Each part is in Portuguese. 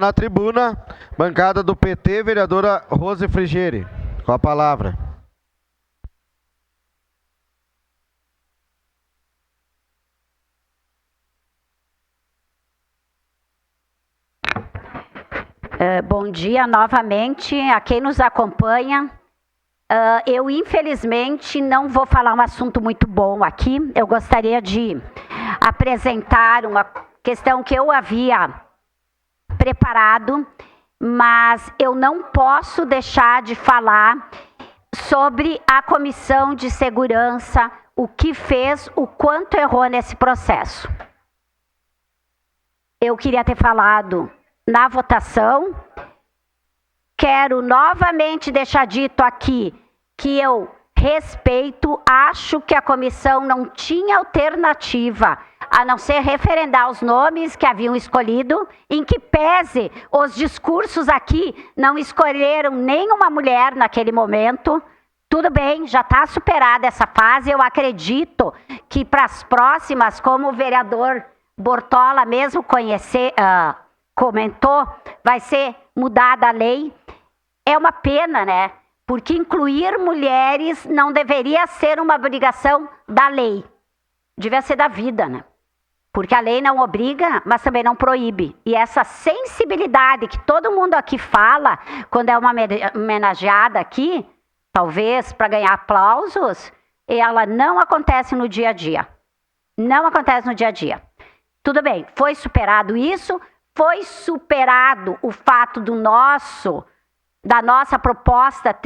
Na tribuna, bancada do PT, vereadora Rose Frigieri. Com a palavra. Bom dia novamente a quem nos acompanha. Eu, infelizmente, não vou falar um assunto muito bom aqui. Eu gostaria de apresentar uma questão que eu havia preparado, mas eu não posso deixar de falar sobre a Comissão de Segurança, o que fez, o quanto errou nesse processo. Eu queria ter falado na votação. Quero novamente deixar dito aqui que eu respeito, acho que a comissão não tinha alternativa a não ser referendar os nomes que haviam escolhido, em que pese os discursos aqui não escolheram nenhuma mulher naquele momento. Tudo bem, já está superada essa fase. Eu acredito que para as próximas, como o vereador Bortola mesmo comentou, vai ser mudada a lei. É uma pena, né? Porque incluir mulheres não deveria ser uma obrigação da lei. Devia ser da vida, né? Porque a lei não obriga, mas também não proíbe. E essa sensibilidade que todo mundo aqui fala, quando é uma homenageada aqui, talvez para ganhar aplausos, ela não acontece no dia a dia. Não acontece no dia a dia. Tudo bem, foi superado isso, foi superado o fato da nossa proposta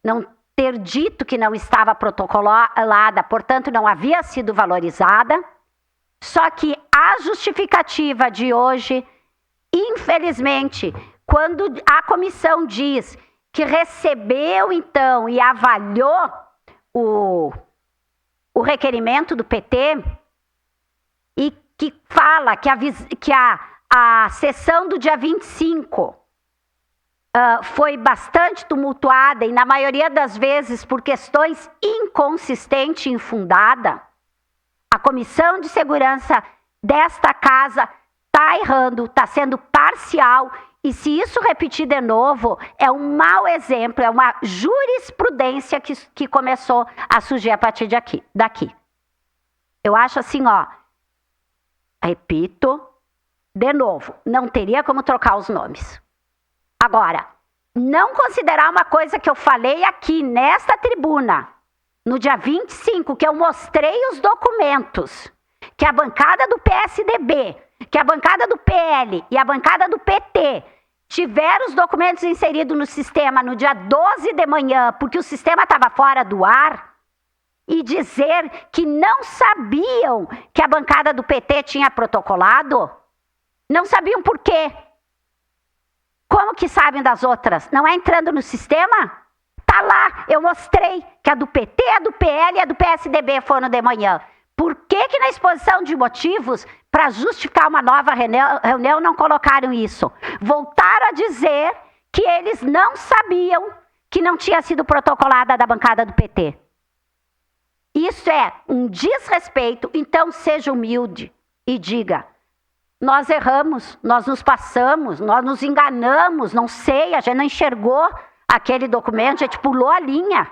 não ter dito que não estava protocolada, portanto não havia sido valorizada. Só que a justificativa de hoje, infelizmente, quando a comissão diz que recebeu então e avaliou o requerimento do PT e que fala que a sessão do dia 25 foi bastante tumultuada e na maioria das vezes por questões inconsistentes e infundadas, a Comissão de Segurança desta casa está errando, está sendo parcial, e se isso repetir de novo, é um mau exemplo, é uma jurisprudência que começou a surgir a partir daqui. Eu acho assim, repito, de novo, não teria como trocar os nomes. Agora, não considerar uma coisa que eu falei aqui nesta tribuna, no dia 25, que eu mostrei os documentos, que a bancada do PSDB, que a bancada do PL e a bancada do PT tiveram os documentos inseridos no sistema no dia 12 de manhã, porque o sistema estava fora do ar, e dizer que não sabiam que a bancada do PT tinha protocolado, não sabiam por quê. Como que sabem das outras? Não é entrando no sistema? Tá lá, eu mostrei que a do PT, a do PL e a do PSDB foram de manhã. Por que na exposição de motivos, para justificar uma nova reunião, não colocaram isso? Voltaram a dizer que eles não sabiam que não tinha sido protocolada da bancada do PT. Isso é um desrespeito, então seja humilde e diga: nós erramos, nós nos passamos, nós nos enganamos, não sei, a gente não enxergou aquele documento, a gente pulou a linha.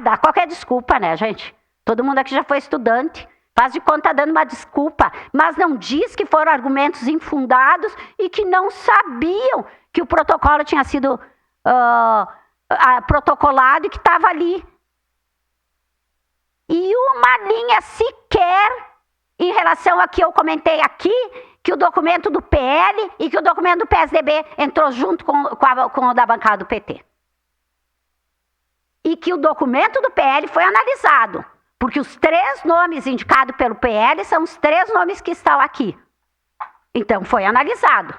Dá qualquer desculpa, né, gente? Todo mundo aqui já foi estudante, faz de conta dando uma desculpa, mas não diz que foram argumentos infundados e que não sabiam que o protocolo tinha sido protocolado e que estava ali. E uma linha sequer em relação a que eu comentei aqui, que o documento do PL e que o documento do PSDB entrou junto com o da bancada do PT. E que o documento do PL foi analisado, porque os 3 nomes indicados pelo PL são os 3 nomes que estão aqui. Então foi analisado.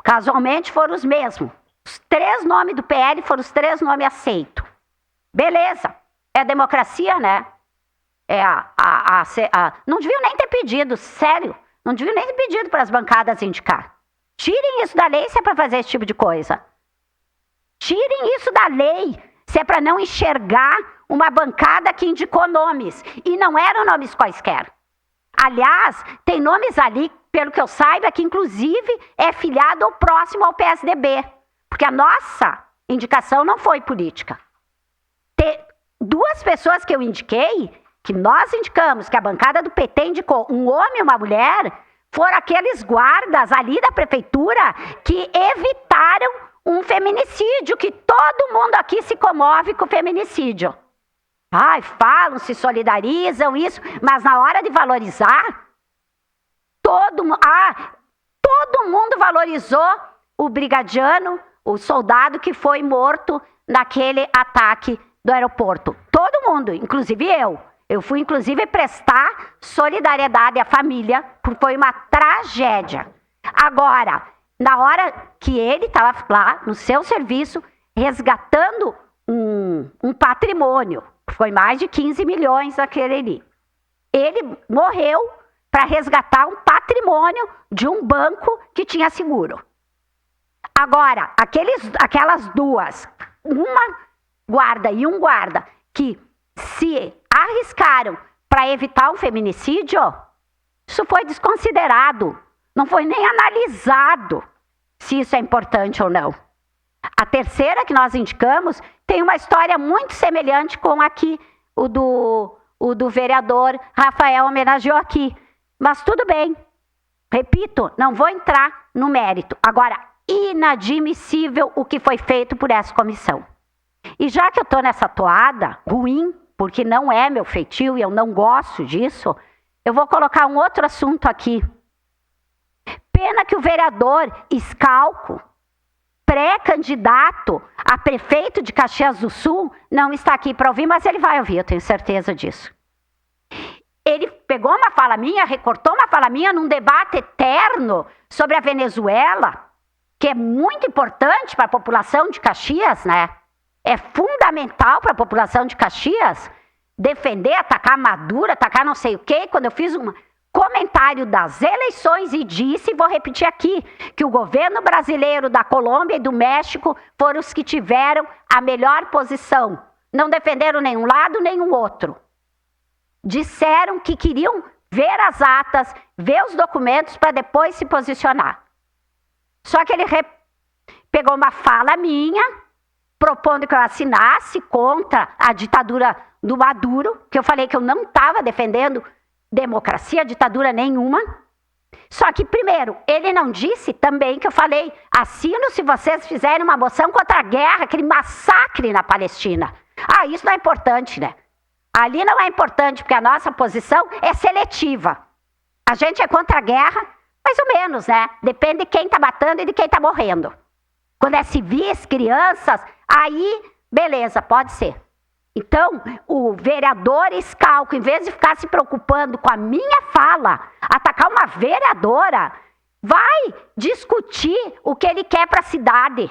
Casualmente foram os mesmos. Os 3 nomes do PL foram os 3 nomes aceitos. Beleza, é democracia, né? Não deviam nem ter pedido, sério. Não deviam nem ter pedido para as bancadas indicar. Tirem isso da lei se é para fazer esse tipo de coisa. Tirem isso da lei se é para não enxergar uma bancada que indicou nomes. E não eram nomes quaisquer. Aliás, tem nomes ali, pelo que eu saiba, que inclusive é filiado ou próximo ao PSDB. Porque a nossa indicação não foi política. Duas pessoas que eu indiquei, que nós indicamos, que a bancada do PT indicou, um homem e uma mulher, foram aqueles guardas ali da prefeitura que evitaram um feminicídio, que todo mundo aqui se comove com o feminicídio. Ai, falam, se solidarizam, isso, mas na hora de valorizar, todo mundo valorizou o brigadiano, o soldado que foi morto naquele ataque do aeroporto. Todo mundo, inclusive eu. Eu fui, inclusive, prestar solidariedade à família, porque foi uma tragédia. Agora, na hora que ele estava lá, no seu serviço, resgatando um patrimônio, foi mais de 15 milhões aquele ali. Ele morreu para resgatar um patrimônio de um banco que tinha seguro. Agora, aquelas duas, uma guarda e um guarda, que se arriscaram para evitar um feminicídio, isso foi desconsiderado. Não foi nem analisado se isso é importante ou não. A terceira que nós indicamos tem uma história muito semelhante com aqui, o do vereador Rafael homenageou aqui. Mas tudo bem. Repito, não vou entrar no mérito. Agora, inadmissível o que foi feito por essa comissão. E já que eu estou nessa toada ruim, porque não é meu feitio e eu não gosto disso, eu vou colocar um outro assunto aqui. Pena que o vereador Scalco, pré-candidato a prefeito de Caxias do Sul, não está aqui para ouvir, mas ele vai ouvir, eu tenho certeza disso. Ele pegou uma fala minha, recortou uma fala minha num debate eterno sobre a Venezuela, que é muito importante para a população de Caxias, né? É fundamental para a população de Caxias defender, atacar Maduro, atacar não sei o quê. Quando eu fiz um comentário das eleições e disse, vou repetir aqui, que o governo brasileiro, da Colômbia e do México foram os que tiveram a melhor posição. Não defenderam nenhum lado, nenhum outro. Disseram que queriam ver as atas, ver os documentos para depois se posicionar. Só que ele pegou uma fala minha, propondo que eu assinasse contra a ditadura do Maduro, que eu falei que eu não estava defendendo democracia, ditadura nenhuma. Só que, primeiro, ele não disse também que eu falei, assino se vocês fizerem uma moção contra a guerra, aquele massacre na Palestina. Ah, isso não é importante, né? Ali não é importante, porque a nossa posição é seletiva. A gente é contra a guerra, mais ou menos, né? Depende de quem está matando e de quem está morrendo. Quando é civis, crianças, aí, beleza, pode ser. Então, o vereador Scalco, em vez de ficar se preocupando com a minha fala, atacar uma vereadora, vai discutir o que ele quer para a cidade.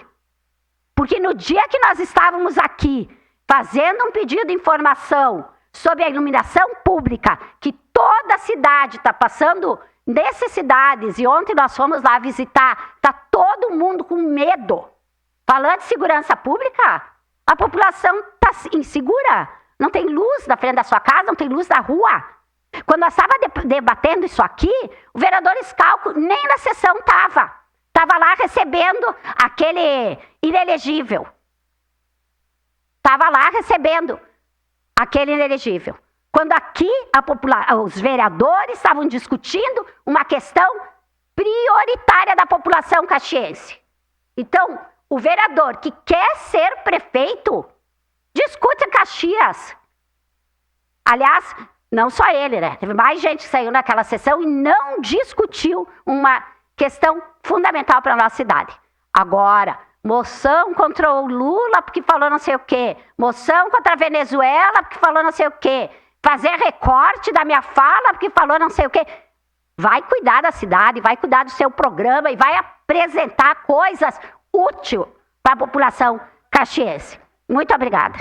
Porque no dia que nós estávamos aqui, fazendo um pedido de informação sobre a iluminação pública, que toda a cidade está passando necessidades, e ontem nós fomos lá visitar, está todo mundo com medo. Falando de segurança pública, a população está insegura. Não tem luz na frente da sua casa, não tem luz na rua. Quando nós estávamos debatendo isso aqui, o vereador Scalco nem na sessão estava. Estava lá recebendo aquele inelegível. Estava lá recebendo aquele inelegível. Quando aqui os vereadores estavam discutindo uma questão prioritária da população caxiense. Então, o vereador que quer ser prefeito, discute em Caxias. Aliás, não só ele, né? Teve mais gente que saiu naquela sessão e não discutiu uma questão fundamental para a nossa cidade. Agora, moção contra o Lula porque falou não sei o quê. Moção contra a Venezuela porque falou não sei o quê. Fazer recorte da minha fala porque falou não sei o quê. Vai cuidar da cidade, vai cuidar do seu programa e vai apresentar coisas úteis para a população caxiense. Muito obrigada.